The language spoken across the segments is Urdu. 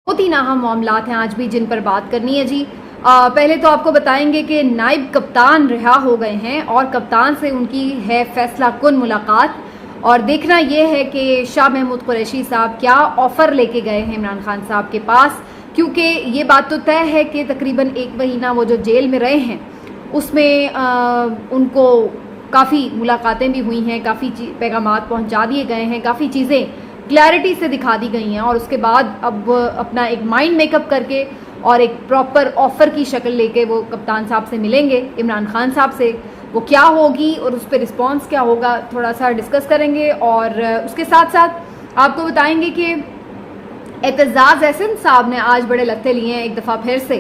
دو تین اہم معاملات ہیں آج بھی جن پر بات کرنی ہے جی۔ پہلے تو آپ کو بتائیں گے کہ نائب کپتان رہا ہو گئے ہیں اور کپتان سے ان کی ہے فیصلہ کن ملاقات، اور دیکھنا یہ ہے کہ شاہ محمود قریشی صاحب کیا آفر لے کے گئے ہیں عمران خان صاحب کے پاس، کیونکہ یہ بات تو طے ہے کہ تقریباً 1 مہینہ وہ جو جیل میں رہے ہیں اس میں ان کو کافی ملاقاتیں بھی ہوئی ہیں، کافی پیغامات پہنچا دیے گئے ہیں، کافی چیزیں کلیئرٹی سے دکھا دی گئی ہیں، اور اس کے بعد اب اپنا ایک مائنڈ میک اپ کر کے اور ایک پراپر آفر کی شکل لے کے وہ کپتان صاحب سے ملیں گے، عمران خان صاحب سے۔ وہ کیا ہوگی اور اس پہ رسپانس کیا ہوگا تھوڑا سا ڈسکس کریں گے، اور اس کے ساتھ ساتھ آپ کو بتائیں گے کہ اعتزاز احسن صاحب نے آج بڑے لتے لیے ہیں ایک دفعہ پھر سے،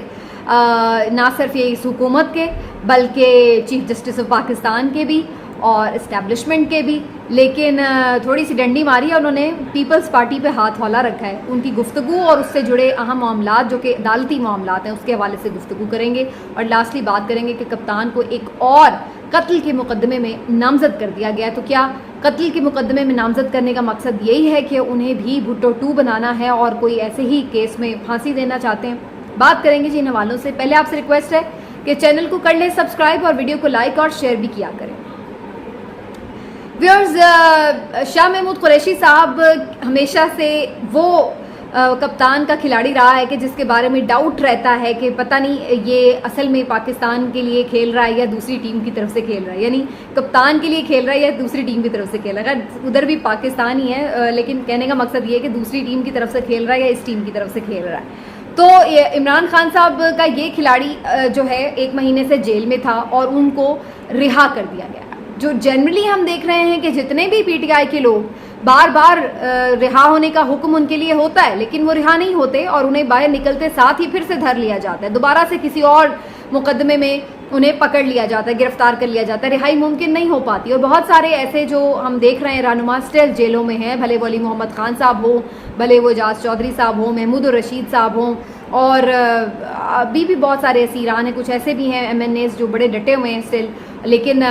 نہ صرف یہ اس حکومت کے بلکہ چیف جسٹس آف پاکستان کے بھی اور اسٹیبلشمنٹ کے بھی، لیکن تھوڑی سی ڈنڈی ماری ہے انہوں نے، پیپلز پارٹی پہ ہاتھ ہولہ رکھا ہے۔ ان کی گفتگو اور اس سے جڑے اہم معاملات جو کہ عدالتی معاملات ہیں اس کے حوالے سے گفتگو کریں گے، اور لاسٹلی بات کریں گے کہ کپتان کو ایک اور قتل کے مقدمے میں نامزد کر دیا گیا ہے، تو کیا قتل کے مقدمے میں نامزد کرنے کا مقصد یہی ہے کہ انہیں بھی بھٹو 2 بنانا ہے اور کوئی ایسے ہی کیس میں پھانسی دینا چاہتے ہیں؟ بات کریں گے جی ان حوالوں سے۔ پہلے آپ سے ریکویسٹ ہے کہ چینل کو کر لیں سبسکرائب اور ویڈیو کو لائک اور شیئر بھی کیا کریں۔ ویورز، شاہ محمود قریشی صاحب ہمیشہ سے وہ کپتان کا کھلاڑی رہا ہے کہ جس کے بارے میں ڈاؤٹ رہتا ہے کہ پتہ نہیں یہ اصل میں پاکستان کے لیے کھیل رہا ہے یا دوسری ٹیم کی طرف سے کھیل رہا ہے، یعنی کپتان کے لیے کھیل رہا ہے یا دوسری ٹیم کی طرف سے کھیل رہا ہے۔ ادھر بھی پاکستان ہی ہے، لیکن کہنے کا مقصد یہ ہے کہ دوسری ٹیم کی طرف سے کھیل رہا ہے یا اس ٹیم کی طرف سے کھیل رہا ہے۔ تو عمران خان صاحب کا یہ کھلاڑی جو ہے 1 مہینے سے جیل میں تھا اور ان کو رہا کر دیا گیا۔ جو جنرلی ہم دیکھ رہے ہیں کہ جتنے بھی پی ٹی آئی کے لوگ بار بار رہا ہونے کا حکم ان کے لیے ہوتا ہے لیکن وہ رہا نہیں ہوتے، اور انہیں باہر نکلتے ساتھ ہی پھر سے دھر لیا جاتا ہے، دوبارہ سے کسی اور مقدمے میں انہیں پکڑ لیا جاتا ہے، گرفتار کر لیا جاتا ہے، رہائی ممکن نہیں ہو پاتی۔ اور بہت سارے ایسے جو ہم دیکھ رہے ہیں رہنما اسٹیل جیلوں میں ہیں، بھلے وہ علی محمد خان صاحب ہوں، بھلے وہ اعجاز چودھری صاحب ہوں، محمود الرشید صاحب ہوں، اور ابھی بھی بہت سارے اسیران ہیں، کچھ ایسے بھی ہیں MNAs جو بڑے ڈٹے ہوئے ہیں اسٹل، لیکن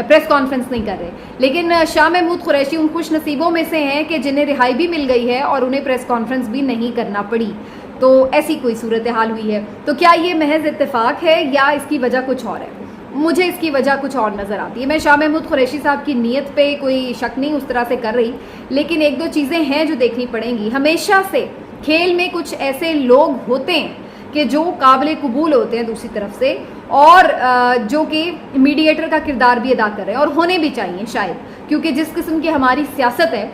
پریس کانفرنس نہیں کر رہے۔ لیکن شاہ محمود قریشی ان خوش نصیبوں میں سے ہیں کہ جنہیں رہائی بھی مل گئی ہے اور انہیں پریس کانفرنس بھی نہیں کرنا پڑی، تو ایسی کوئی صورتحال ہوئی ہے۔ تو کیا یہ محض اتفاق ہے یا اس کی وجہ کچھ اور ہے؟ مجھے اس کی وجہ کچھ اور نظر آتی ہے۔ میں شاہ محمود قریشی صاحب کی نیت پہ کوئی شک نہیں اس طرح سے کر رہی، لیکن 1-2 چیزیں ہیں جو دیکھنی پڑیں گی۔ ہمیشہ سے کھیل میں کچھ ایسے لوگ ہوتے ہیں کہ جو قابل قبول ہوتے ہیں دوسری طرف سے، اور جو کہ میڈیٹر کا کردار بھی ادا کر رہے ہیں، اور ہونے بھی چاہیے شاید، کیونکہ جس قسم کی ہماری سیاست ہے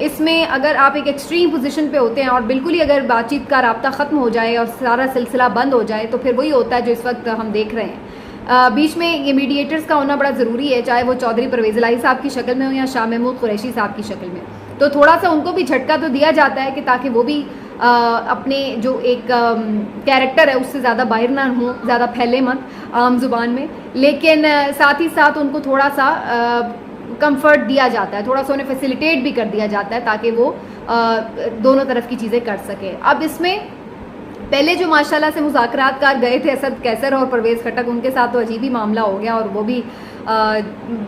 اس میں اگر آپ ایک ایکسٹریم پوزیشن پہ ہوتے ہیں اور بالکل ہی اگر بات چیت کا رابطہ ختم ہو جائے اور سارا سلسلہ بند ہو جائے تو پھر وہی ہوتا ہے جو اس وقت ہم دیکھ رہے ہیں۔ بیچ میں یہ میڈیٹرز کا ہونا بڑا ضروری ہے، چاہے وہ چودھری پرویز الہی صاحب کی شکل میں ہو یا شاہ محمود قریشی صاحب کی شکل میں، تو تھوڑا سا ان کو بھی جھٹکا تو دیا جاتا ہے کہ تاکہ وہ بھی اپنے جو ایک کیریکٹر ہے اس سے زیادہ باہر نہ ہوں، زیادہ پھیلے مت عام زبان میں، لیکن ساتھ ہی ساتھ ان کو تھوڑا سا کمفرٹ دیا جاتا ہے، تھوڑا سا انہیں فیسیلیٹیٹ بھی کر دیا جاتا ہے تاکہ وہ دونوں طرف کی چیزیں کر سکے۔ اب اس میں پہلے جو ماشاءاللہ سے مذاکرات کار گئے تھے اسد کیسر اور پرویز خٹک، ان کے ساتھ تو عجیب ہی معاملہ ہو گیا اور وہ بھی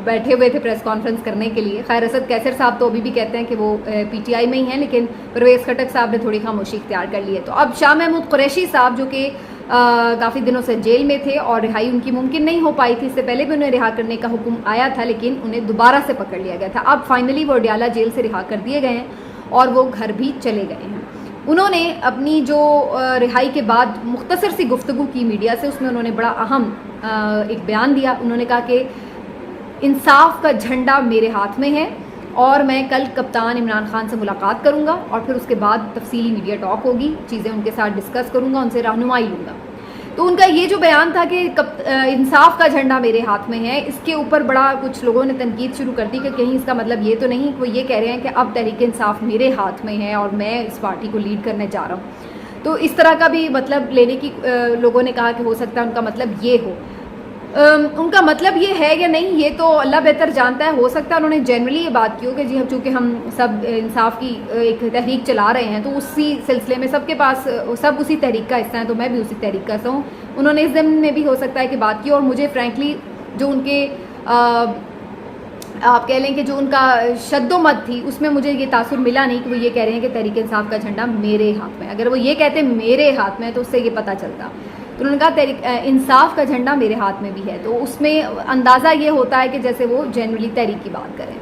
بیٹھے ہوئے تھے پریس کانفرنس کرنے کے لیے۔ خیر اسد کیسر صاحب تو ابھی بھی کہتے ہیں کہ وہ پی ٹی آئی میں ہی ہیں، لیکن پرویز خٹک صاحب نے تھوڑی خاموشی اختیار کر لی ہے۔ تو اب شاہ محمود قریشی صاحب جو کہ کافی دنوں سے جیل میں تھے اور رہائی ان کی ممکن نہیں ہو پائی تھی، اس سے پہلے بھی انہیں رہا کرنے کا حکم آیا تھا لیکن انہیں دوبارہ سے پکڑ لیا گیا تھا، اب فائنلی وہ اڈیالہ جیل سے رہا کر دیے گئے ہیں اور وہ گھر بھی چلے گئے ہیں۔ انہوں نے اپنی جو رہائی کے بعد مختصر سی گفتگو کی میڈیا سے، اس میں انہوں نے بڑا اہم ایک بیان دیا۔ انہوں نے کہا کہ انصاف کا جھنڈا میرے ہاتھ میں ہے اور میں کل کپتان عمران خان سے ملاقات کروں گا اور پھر اس کے بعد تفصیلی میڈیا ٹاک ہوگی، چیزیں ان کے ساتھ ڈسکس کروں گا، ان سے رہنمائی لوں گا۔ تو ان کا یہ جو بیان تھا کہ انصاف کا جھنڈا میرے ہاتھ میں ہے، اس کے اوپر بڑا کچھ لوگوں نے تنقید شروع کر دی کہ کہیں اس کا مطلب یہ تو نہیں کہ وہ یہ کہہ رہے ہیں کہ اب تحریک انصاف میرے ہاتھ میں ہے اور میں اس پارٹی کو لیڈ کرنے جا رہا ہوں۔ تو اس طرح کا بھی مطلب لینے کی لوگوں نے کہا کہ ہو سکتا ہے ان کا مطلب یہ ہو۔ ان کا مطلب یہ ہے یا نہیں یہ تو اللہ بہتر جانتا ہے، ہو سکتا ہے انہوں نے جنرلی یہ بات کی ہو کہ جی ہم چونکہ ہم سب انصاف کی ایک تحریک چلا رہے ہیں تو اسی سلسلے میں سب کے پاس سب اسی تحریک کا حصہ ہیں، تو میں بھی اسی تحریک کا حصہ ہوں۔ انہوں نے اس ضمن میں بھی ہو سکتا ہے کہ بات کی، اور مجھے فرینکلی جو ان کے آپ کہہ لیں کہ جو ان کا شد و مت تھی اس میں مجھے یہ تاثر ملا نہیں کہ وہ یہ کہہ رہے ہیں کہ تحریک انصاف کا جھنڈا میرے ہاتھ میں. اگر وہ یہ کہتے میرے ہاتھ میں تو اس سے یہ پتہ چلتا. تو انہوں نے کہا تحریک انصاف کا جھنڈا میرے ہاتھ میں بھی ہے. تو اس میں اندازہ یہ ہوتا ہے کہ جیسے وہ جنرلی تحریک کی بات کریں.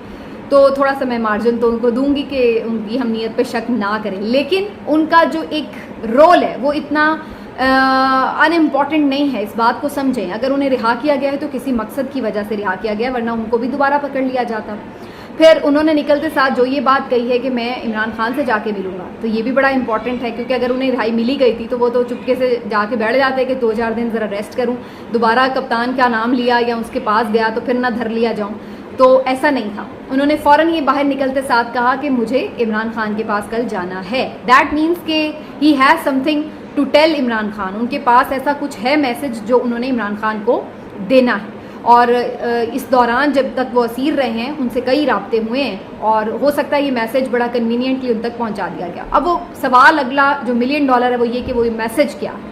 تو تھوڑا سا میں مارجن تو ان کو دوں گی کہ ان کی ہمیت پہ شک نہ کریں, لیکن ان کا جو ایک رول ہے وہ اتنا ان امپورٹنٹ نہیں ہے. اس بات کو سمجھیں, اگر انہیں رہا کیا گیا ہے تو کسی مقصد کی وجہ سے رہا کیا گیا, ورنہ ان کو بھی دوبارہ پکڑ لیا جاتا. پھر انہوں نے نکلتے ساتھ جو یہ بات کہی ہے کہ میں عمران خان سے جا کے ملوں گا, تو یہ بھی بڑا امپورٹنٹ ہے, کیونکہ اگر انہیں رہائی ملی گئی تھی تو وہ تو چپکے سے جا کے بیٹھ جاتے کہ 2-4 دن ذرا ریسٹ کروں, دوبارہ کپتان کا نام لیا یا اس کے پاس گیا تو پھر نہ دھر لیا جاؤں. تو ایسا نہیں تھا. انہوں نے فوراً یہ باہر نکلتے ساتھ کہا کہ مجھے عمران خان کے پاس کل جانا ہے. دیٹ مینس کہ he has something to tell Imran Khan. ان کے پاس ایسا کچھ ہے میسج جو انہوں نے عمران خان کو دینا ہے. اور اس دوران جب تک وہ اسیر رہے ہیں ان سے کئی رابطے ہوئے ہیں, اور ہو سکتا ہے یہ میسج بڑا کنوینئنٹلی ان تک پہنچا دیا گیا. اب وہ سوال اگلا جو $1 ملین ہے وہ یہ کہ وہ میسج کیا ہے.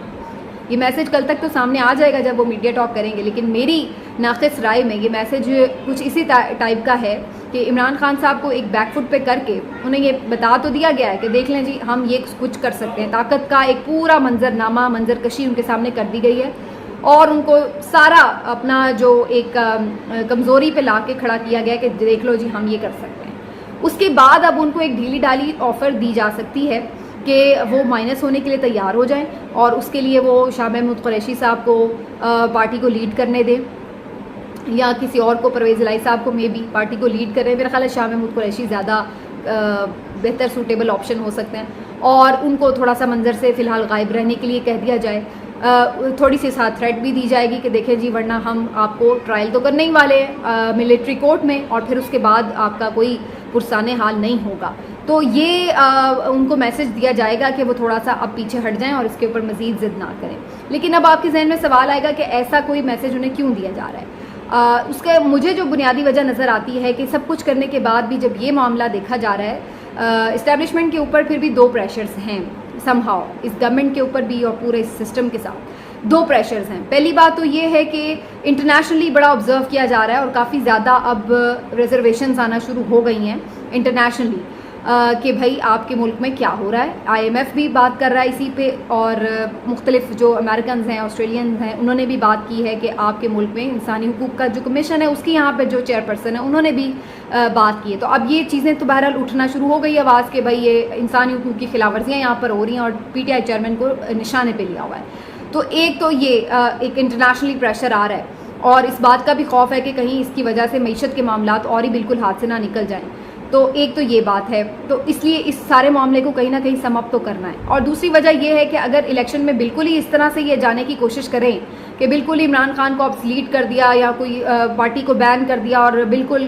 یہ میسج کل تک تو سامنے آ جائے گا جب وہ میڈیا ٹاک کریں گے, لیکن میری ناقص رائے میں یہ میسج کچھ اسی ٹائپ کا ہے کہ عمران خان صاحب کو ایک بیک فٹ پہ کر کے انہیں یہ بتا تو دیا گیا ہے کہ دیکھ لیں جی ہم یہ کچھ کر سکتے ہیں. طاقت کا ایک پورا منظرنامہ, منظر کشی ان کے سامنے کر دی گئی ہے, اور ان کو سارا اپنا جو ایک کمزوری پہ لا کے کھڑا کیا گیا کہ دیکھ لو جی ہم یہ کر سکتے ہیں. اس کے بعد اب ان کو ایک ڈھیلی ڈالی آفر دی جا سکتی ہے کہ وہ مائنس ہونے کے لیے تیار ہو جائیں, اور اس کے لیے وہ شاہ محمود قریشی صاحب کو پارٹی کو لیڈ کرنے دیں, یا کسی اور کو, پرویز الہی صاحب کو, میں بھی پارٹی کو لیڈ کریں. میرا خیال ہے شاہ محمود قریشی زیادہ بہتر سوٹیبل آپشن ہو سکتے ہیں, اور ان کو تھوڑا سا منظر سے فی الحال غائب رہنے کے لیے کہہ دیا جائے. تھوڑی سی ساتھ تھریٹ بھی دی جائے گی کہ دیکھیں جی ورنہ ہم آپ کو ٹرائل تو کرنے ہی والے ہیں ملٹری کورٹ میں, اور پھر اس کے بعد آپ کا کوئی پرسان حال نہیں ہوگا. تو یہ ان کو میسج دیا جائے گا کہ وہ تھوڑا سا اب پیچھے ہٹ جائیں اور اس کے اوپر مزید ضد نہ کریں. لیکن اب آپ کے ذہن میں سوال آئے گا کہ ایسا کوئی میسج انہیں کیوں دیا جا رہا ہے. اس کا مجھے جو بنیادی وجہ نظر آتی ہے کہ سب کچھ کرنے کے بعد بھی جب یہ معاملہ دیکھا جا رہا ہے, اسٹیبلشمنٹ کے اوپر پھر بھی 2 پریشرز ہیں سم ہاؤ, اس گورنمنٹ کے اوپر بھی اور پورے اس سسٹم کے ساتھ 2 پریشرز ہیں. پہلی بات تو یہ ہے کہ انٹرنیشنلی بڑا آبزرو کیا جا رہا ہے, اور کافی زیادہ اب ریزرویشنز آنا شروع ہو گئی ہیں انٹرنیشنلی کہ بھائی آپ کے ملک میں کیا ہو رہا ہے. IMF بھی بات کر رہا ہے اسی پہ, اور مختلف جو امریکنز ہیں, آسٹریلینز ہیں, انہوں نے بھی بات کی ہے کہ آپ کے ملک میں انسانی حقوق کا جو کمیشن ہے اس کی یہاں پہ جو چیئرپرسن ہے انہوں نے بھی بات کی ہے. تو اب یہ چیزیں تو بہرحال اٹھنا شروع ہو گئی آواز کہ بھائی یہ انسانی حقوق کی خلاف ورزیاں یہاں پر ہو رہی ہیں, اور PTI چیئرمین کو نشانے پہ لیا ہوا ہے. تو ایک تو یہ ایک انٹرنیشنلی پریشر آ رہا ہے, اور اس بات کا بھی خوف ہے کہ کہیں اس کی وجہ سے معیشت کے معاملات اور ہی بالکل ہاتھ سے نہ نکل جائیں. تو ایک تو یہ بات ہے, تو اس لیے اس سارے معاملے کو کہیں نہ کہیں سم اپ تو کرنا ہے. اور دوسری وجہ یہ ہے کہ اگر الیکشن میں بالکل ہی اس طرح سے یہ جانے کی کوشش کریں کہ بالکل عمران خان کو آبسلیٹ کر دیا, یا کوئی پارٹی کو بین کر دیا, اور بالکل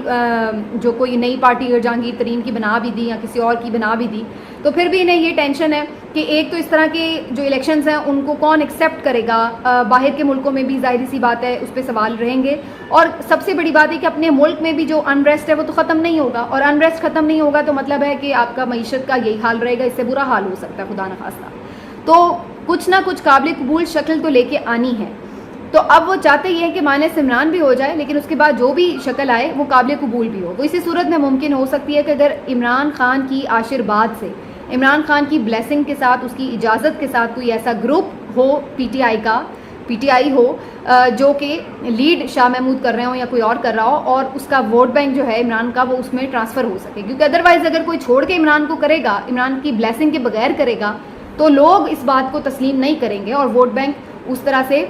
جو کوئی نئی پارٹی جہانگیر ترین کی بنا بھی دی یا کسی اور کی بنا بھی دی, تو پھر بھی انہیں یہ ٹینشن ہے کہ ایک تو اس طرح کے جو الیکشنز ہیں ان کو کون ایکسیپٹ کرے گا. باہر کے ملکوں میں بھی ظاہری سی بات ہے اس پہ سوال رہیں گے, اور سب سے بڑی بات ہے کہ اپنے ملک میں بھی جو انریسٹ ہے وہ تو ختم نہیں ہوگا, اور انریسٹ ختم نہیں ہوگا تو مطلب ہے کہ آپ کا معیشت کا یہی حال رہے گا, اس سے برا حال ہو سکتا ہے خدا نخواستہ. تو کچھ نہ کچھ قابل قبول شکل تو لے کے آنی ہے. تو اب وہ چاہتے یہ ہیں کہ مائنس عمران بھی ہو جائے, لیکن اس کے بعد جو بھی شکل آئے وہ قابل قبول بھی ہو. تو اسی صورت میں ممکن ہو سکتی ہے کہ اگر عمران خان کی آشیرواد سے, عمران خان کی بلیسنگ کے ساتھ, اس کی اجازت کے ساتھ کوئی ایسا گروپ ہو PTI ہو جو کہ لیڈ شاہ محمود کر رہے ہوں یا کوئی اور کر رہا ہو, اور اس کا ووٹ بینک جو ہے عمران کا وہ اس میں ٹرانسفر ہو سکے. کیونکہ ادروائز اگر کوئی چھوڑ کے عمران کو کرے گا, عمران کی بلیسنگ کے بغیر کرے گا, تو لوگ اس بات کو تسلیم نہیں کریں گے, اور ووٹ بینک اس طرح سے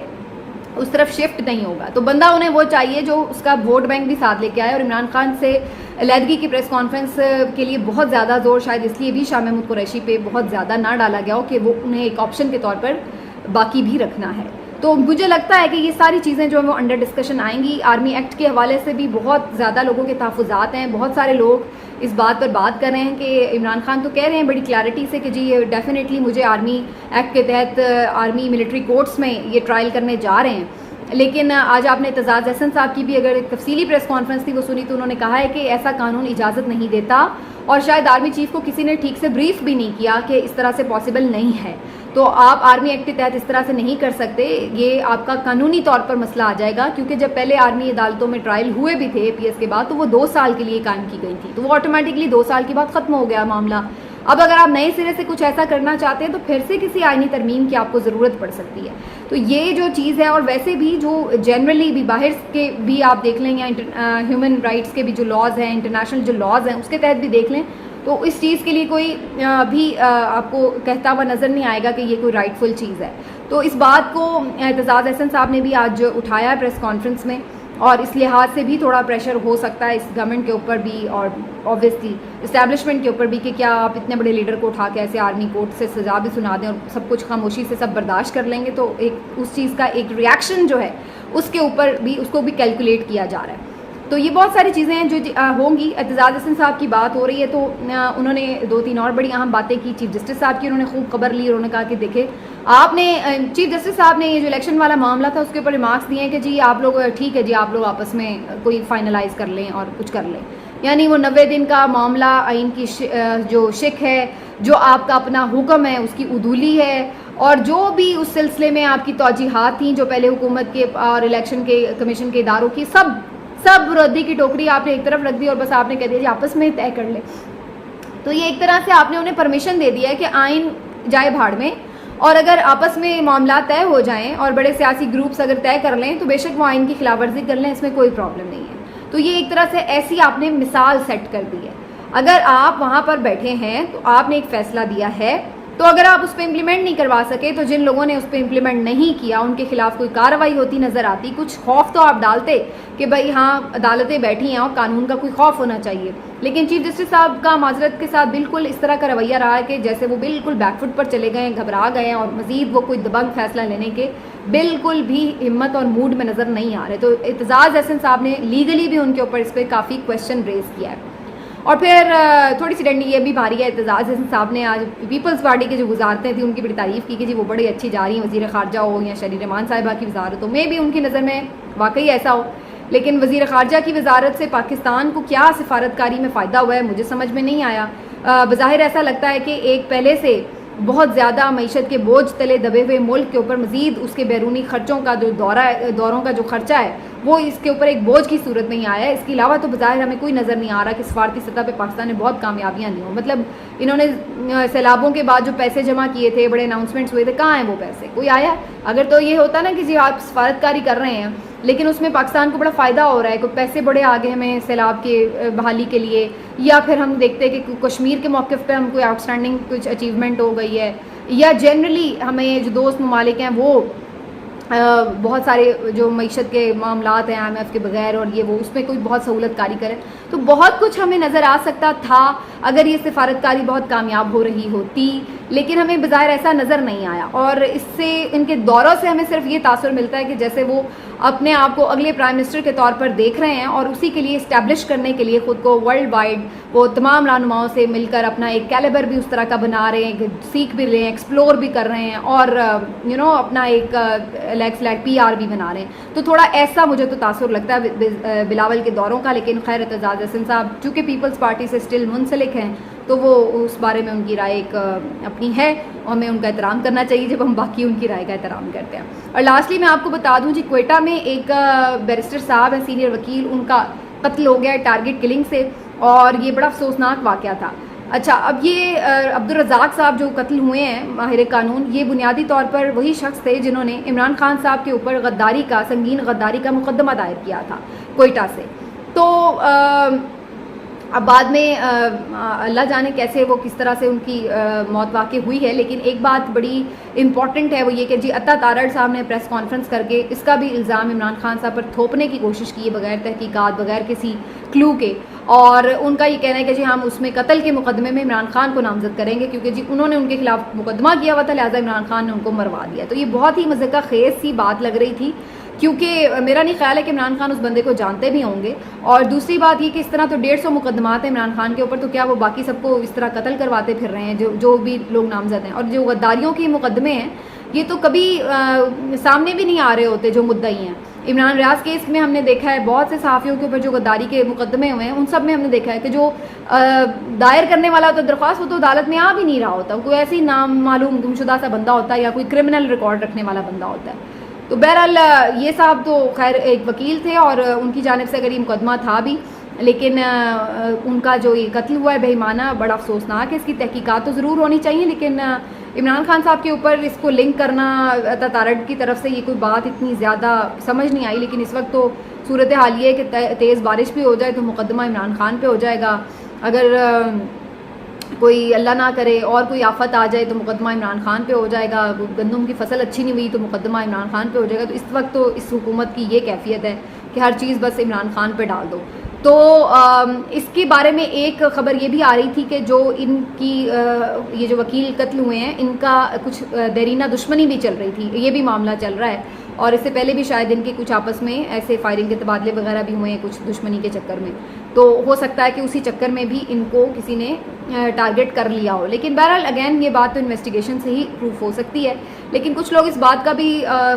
اس طرف شفٹ نہیں ہوگا. تو بندہ انہیں وہ چاہیے جو اس کا ووٹ بینک بھی ساتھ لے کے آئے. اور عمران خان سے علیحدگی کی پریس کانفرنس کے لیے بہت زیادہ زور شاید اس لیے بھی شاہ محمود قریشی پہ بہت زیادہ نہ ڈالا گیا ہو کہ وہ انہیں ایک آپشن کے طور پر باقی بھی رکھنا ہے. تو مجھے لگتا ہے کہ یہ ساری چیزیں جو ہیں وہ انڈر ڈسکشن آئیں گی. آرمی ایکٹ کے حوالے سے بھی بہت زیادہ لوگوں کے تحفظات ہیں. بہت سارے لوگ اس بات پر بات کر رہے ہیں کہ عمران خان تو کہہ رہے ہیں بڑی کلیئرٹی سے کہ جی یہ ڈیفینیٹلی مجھے آرمی ایکٹ کے تحت آرمی ملٹری کورٹس میں یہ ٹرائل کرنے جا رہے ہیں. لیکن آج آپ نے اعتزاز احسن صاحب کی بھی اگر ایک تفصیلی پریس کانفرنس تھی وہ سنی, تو انہوں نے کہا ہے کہ ایسا قانون اجازت نہیں دیتا, اور شاید آرمی چیف کو کسی نے ٹھیک سے بریف بھی نہیں کیا کہ اس طرح سے پاسبل نہیں ہے. تو آپ آرمی ایکٹ کے تحت اس طرح سے نہیں کر سکتے. یہ آپ کا قانونی طور پر مسئلہ آ جائے گا, کیونکہ جب پہلے آرمی عدالتوں میں ٹرائل ہوئے بھی تھے APS کے بعد تو وہ 2 سال کے لیے قائم کی گئی تھی, تو وہ آٹومیٹکلی 2 سال کے بعد ختم ہو گیا معاملہ. اب اگر آپ نئے سرے سے کچھ ایسا کرنا چاہتے ہیں تو پھر سے کسی آئینی ترمیم کی آپ کو ضرورت پڑ سکتی ہے. تو یہ جو چیز ہے, اور ویسے بھی جو جنرلی بھی باہر کے بھی آپ دیکھ لیں, یا ہیومن رائٹس کے بھی جو لاز ہیں, انٹرنیشنل جو لاز ہیں اس کے تحت بھی دیکھ لیں, تو اس چیز کے لیے کوئی بھی آپ کو کہتا ہوا نظر نہیں آئے گا کہ یہ کوئی رائٹ فل چیز ہے. تو اس بات کو اعتزاز احسن صاحب نے بھی آج اٹھایا ہے پریس کانفرنس میں, اور اس لحاظ سے بھی تھوڑا پریشر ہو سکتا ہے اس گورنمنٹ کے اوپر بھی, اور اوبویسلی اسٹیبلشمنٹ کے اوپر بھی, کہ کیا آپ اتنے بڑے لیڈر کو اٹھا کے ایسے آرمی کورٹ سے سزا بھی سنا دیں اور سب کچھ خاموشی سے سب برداشت کر لیں گے. تو ایک اس چیز کا ایک ریئیکشن جو ہے اس کے اوپر بھی, اس کو بھی کیلکولیٹ کیا جا رہا ہے. تو یہ بہت ساری چیزیں ہیں جو ہوں گی. اعتزاز احسن صاحب کی بات ہو رہی ہے تو انہوں نے 2-3 اور بڑی اہم باتیں کی. چیف جسٹس صاحب کی انہوں نے خوب خبر لی, اور انہوں نے کہا کہ دیکھیں آپ نے, چیف جسٹس صاحب نے یہ جو الیکشن والا معاملہ تھا اس کے اوپر ریمارکس دیے ہیں کہ جی آپ لوگ ٹھیک ہے جی, آپ لوگ آپس میں کوئی فائنلائز کر لیں اور کچھ کر لیں. یعنی وہ 90 دن کا معاملہ آئین کی جو شک ہے, جو آپ کا اپنا حکم ہے اس کی عدولی ہے, اور جو بھی اس سلسلے میں آپ کی توجیحات تھیں جو پہلے حکومت کے اور الیکشن کے کمیشن کے اداروں کی, سب ردی کی ٹوکری آپ نے ایک طرف رکھ دی, اور بس آپ نے کہہ دیا جی آپس میں طے کر لیں. تو یہ ایک طرح سے آپ نے انہیں پرمیشن دے دیا ہے کہ آئین جائے بھاڑ میں, اور اگر آپس میں معاملات طے ہو جائیں اور بڑے سیاسی گروپس اگر طے کر لیں تو بے شک وہ آئین کی خلاف ورزی کر لیں, اس میں کوئی پرابلم نہیں ہے. تو یہ ایک طرح سے ایسی آپ نے مثال سیٹ کر دی ہے. اگر آپ وہاں پر بیٹھے ہیں تو آپ نے ایک فیصلہ دیا ہے, تو اگر آپ اس پہ امپلیمنٹ نہیں کروا سکے تو جن لوگوں نے اس پہ امپلیمنٹ نہیں کیا ان کے خلاف کوئی کارروائی ہوتی نظر آتی. کچھ خوف تو آپ ڈالتے کہ بھائی ہاں عدالتیں بیٹھی ہیں اور قانون کا کوئی خوف ہونا چاہیے. لیکن چیف جسٹس صاحب کا معذرت کے ساتھ بالکل اس طرح کا رویہ رہا ہے کہ جیسے وہ بالکل بیک فٹ پر چلے گئے, گھبرا گئے ہیں, اور مزید وہ کوئی دبنگ فیصلہ لینے کے بالکل بھی ہمت اور موڈ میں نظر نہیں آ رہے. تو اعتزاز احسن صاحب نے لیگلی بھی ان کے اوپر اس پہ کافی کوشچن ریز کیا ہے. اور پھر تھوڑی سی ڈنڈی یہ بھی بھاری ہے. اعتزاز احسن صاحب نے آج پیپلز پارٹی کی جو وزارتیں تھیں ان کی بڑی تعریف کی کہ جی وہ بڑی اچھی جا رہی ہیں, وزیر خارجہ ہو یا شہری رحمان صاحبہ کی وزارت ہو, میں بھی ان کی نظر میں واقعی ایسا ہو. لیکن وزیر خارجہ کی وزارت سے پاکستان کو کیا سفارتکاری میں فائدہ ہوا ہے مجھے سمجھ میں نہیں آیا. بظاہر ایسا لگتا ہے کہ ایک پہلے سے بہت زیادہ معیشت کے بوجھ تلے دبے ہوئے ملک کے اوپر مزید اس کے بیرونی خرچوں کا جو دوروں کا جو خرچہ ہے وہ اس کے اوپر ایک بوجھ کی صورت نہیں آیا ہے. اس کے علاوہ تو بظاہر ہمیں کوئی نظر نہیں آ رہا کہ سفارتی سطح پہ پاکستان نے بہت کامیابیاں لی ہوں. مطلب انہوں نے سیلابوں کے بعد جو پیسے جمع کیے تھے, بڑے اناؤنسمنٹس ہوئے تھے, کہاں ہیں وہ پیسے؟ کوئی آیا؟ اگر تو یہ ہوتا نا کہ جی آپ سفارتکاری کر رہے ہیں لیکن اس میں پاکستان کو بڑا فائدہ ہو رہا ہے, کوئی پیسے بڑے آگے ہمیں سیلاب کے بحالی کے لیے, یا پھر ہم دیکھتے ہیں کہ کشمیر کے موقف پہ ہم کوئی آؤٹ اسٹینڈنگ کچھ اچیومنٹ ہو گئی ہے, یا جنرلی ہمیں جو دوست ممالک ہیں وہ بہت سارے جو معیشت کے معاملات ہیں IMF کے بغیر اور یہ وہ اس میں کوئی بہت سہولت کاری کرے, تو بہت کچھ ہمیں نظر آ سکتا تھا اگر یہ سفارتکاری بہت کامیاب ہو رہی ہوتی. لیکن ہمیں بظاہر ایسا نظر نہیں آیا, اور اس سے ان کے دوروں سے ہمیں صرف یہ تاثر ملتا ہے کہ جیسے وہ اپنے آپ کو اگلے پرائم منسٹر کے طور پر دیکھ رہے ہیں, اور اسی کے لیے اسٹیبلش کرنے کے لیے خود کو ورلڈ وائڈ وہ تمام رہنماؤں سے مل کر اپنا ایک کیلیبر بھی اس طرح کا بنا رہے ہیں, سیکھ بھی رہے ہیں, ایکسپلور بھی کر رہے ہیں, اور اپنا ایک PR بھی بنا رہے ہیں. تو تھوڑا ایسا مجھے تو تاثر لگتا ہے بلاول کے دوروں کا. لیکن خیر اعتزاز احسن صاحب چونکہ پیپلز پارٹی سے اسٹل منسلک ہیں تو وہ اس بارے میں ان کی رائے ایک اپنی ہے, اور ہمیں ان کا احترام کرنا چاہیے جب ہم باقی ان کی رائے کا احترام کرتے ہیں. اور لاسٹلی میں آپ کو بتا دوں جی, کوئٹہ میں ایک بیرسٹر صاحب ہیں سینئر وکیل, ان کا قتل ہو گیا ہے ٹارگٹ کلنگ سے, اور یہ بڑا افسوسناک واقعہ تھا. اچھا, اب یہ عبدالرزاق صاحب جو قتل ہوئے ہیں ماہر قانون, یہ بنیادی طور پر وہی شخص تھے جنہوں نے عمران خان صاحب کے اوپر سنگین غداری کا مقدمہ دائر کیا تھا کوئٹہ سے. تو اب بعد میں اللہ جانے کیسے وہ کس طرح سے ان کی موت واقع ہوئی ہے. لیکن ایک بات بڑی امپورٹنٹ ہے وہ یہ کہ جی عطا تارڑ صاحب نے پریس کانفرنس کر کے اس کا بھی الزام عمران خان صاحب پر تھوپنے کی کوشش کی ہے بغیر تحقیقات, بغیر کسی کلو کے, اور ان کا یہ کہنا ہے کہ جی ہم اس میں قتل کے مقدمے میں عمران خان کو نامزد کریں گے کیونکہ جی انہوں نے ان کے خلاف مقدمہ کیا ہوا تھا, لہٰذا عمران خان نے ان کو مروا دیا. تو یہ بہت ہی مضحکہ خیز سی بات لگ رہی تھی, کیونکہ میرا نہیں خیال ہے کہ عمران خان اس بندے کو جانتے بھی ہوں گے. اور دوسری بات یہ کہ اس طرح تو 150 مقدمات ہیں عمران خان کے اوپر, تو کیا وہ باقی سب کو اس طرح قتل کرواتے پھر رہے ہیں جو بھی لوگ نامزد ہیں. اور جو غداریوں کے مقدمے ہیں یہ تو کبھی سامنے بھی نہیں آ رہے ہوتے جو مدعی ہیں, عمران ریاض کیس میں ہم نے دیکھا ہے بہت سے صحافیوں کے اوپر جو غداری کے مقدمے ہوئے ہیں ان سب میں ہم نے دیکھا ہے کہ جو دائر کرنے والا ہوتا ہے درخواست وہ تو عدالت میں آ بھی نہیں رہا ہوتا, کوئی ایسی نام معلوم گمشدہ سا بندہ ہوتا ہے یا کوئی کرمنل ریکارڈ رکھنے والا بندہ ہوتا ہے. تو بہرحال یہ صاحب تو خیر ایک وکیل تھے اور ان کی جانب سے اگر یہ مقدمہ تھا بھی, لیکن ان کا جو یہ قتل ہوا ہے بے ایمانہ بڑا افسوسناک ہے. اس کی تحقیقات تو ضرور ہونی چاہیے, لیکن عمران خان صاحب کے اوپر اس کو لنک کرنا تتارڈ کی طرف سے یہ کوئی بات اتنی زیادہ سمجھ نہیں آئی. لیکن اس وقت تو صورت حال یہ ہے کہ تیز بارش بھی ہو جائے تو مقدمہ عمران خان پہ ہو جائے گا, اگر کوئی اللہ نہ کرے اور کوئی آفت آ جائے تو مقدمہ عمران خان پہ ہو جائے گا, گندم کی فصل اچھی نہیں ہوئی تو مقدمہ عمران خان پہ ہو جائے گا. تو اس وقت تو اس حکومت کی یہ کیفیت ہے کہ ہر چیز بس عمران خان پہ ڈال دو. تو اس کے بارے میں ایک خبر یہ بھی آ رہی تھی کہ جو ان کی یہ جو وکیل قتل ہوئے ہیں ان کا کچھ دیرینہ دشمنی بھی چل رہی تھی, یہ بھی معاملہ چل رہا ہے. اور اس سے پہلے بھی شاید ان کے کچھ آپس میں ایسے فائرنگ کے تبادلے وغیرہ بھی ہوئے ہیں کچھ دشمنی کے چکر میں, تو ہو سکتا ہے کہ اسی چکر میں بھی ان کو کسی نے ٹارگٹ کر لیا ہو. لیکن بہرحال اگین یہ بات تو انویسٹیگیشن سے ہی پروف ہو سکتی ہے. لیکن کچھ لوگ اس بات کا بھی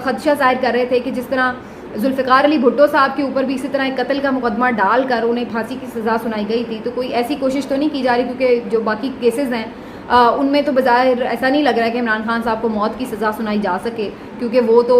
خدشہ ظاہر کر رہے تھے کہ جس طرح ذوالفقار علی بھٹو صاحب کے اوپر بھی اسی طرح ایک قتل کا مقدمہ ڈال کر انہیں پھانسی کی سزا سنائی گئی تھی, تو کوئی ایسی کوشش تو نہیں کی جا رہی, کیونکہ جو باقی کیسز ہیں ان میں تو بظاہر ایسا نہیں لگ رہا ہے کہ عمران خان صاحب کو موت کی سزا سنائی جا سکے, کیونکہ وہ تو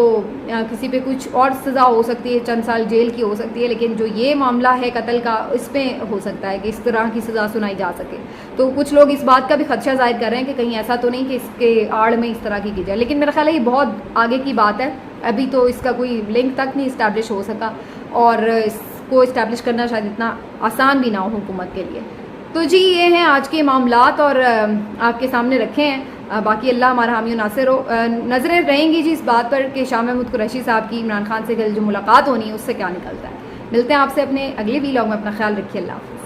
کسی پہ کچھ اور سزا ہو سکتی ہے, چند سال جیل کی ہو سکتی ہے. لیکن جو یہ معاملہ ہے قتل کا اس پہ ہو سکتا ہے کہ اس طرح کی سزا سنائی جا سکے. تو کچھ لوگ اس بات کا بھی خدشہ ظاہر کر رہے ہیں کہ کہیں ایسا تو نہیں کہ اس کے آڑ میں اس طرح کی جائے. لیکن میرا خیال ہے یہ بہت آگے کی بات ہے, ابھی تو اس کا کوئی لنک تک نہیں اسٹیبلش ہو سکا, اور اس کو اسٹیبلش کرنا شاید اتنا آسان بھی نہ ہو حکومت کے لیے. تو جی یہ ہیں آج کے معاملات اور آپ کے سامنے رکھے ہیں. باقی اللہ ہمارا حامی و ناصر ہو. نظریں رہیں گی جی اس بات پر کہ شاہ محمود قریشی صاحب کی عمران خان سے جو ملاقات ہونی ہے اس سے کیا نکلتا ہے. ملتے ہیں آپ سے اپنے اگلے ویلاگ میں, اپنا خیال رکھیے, اللہ حافظ.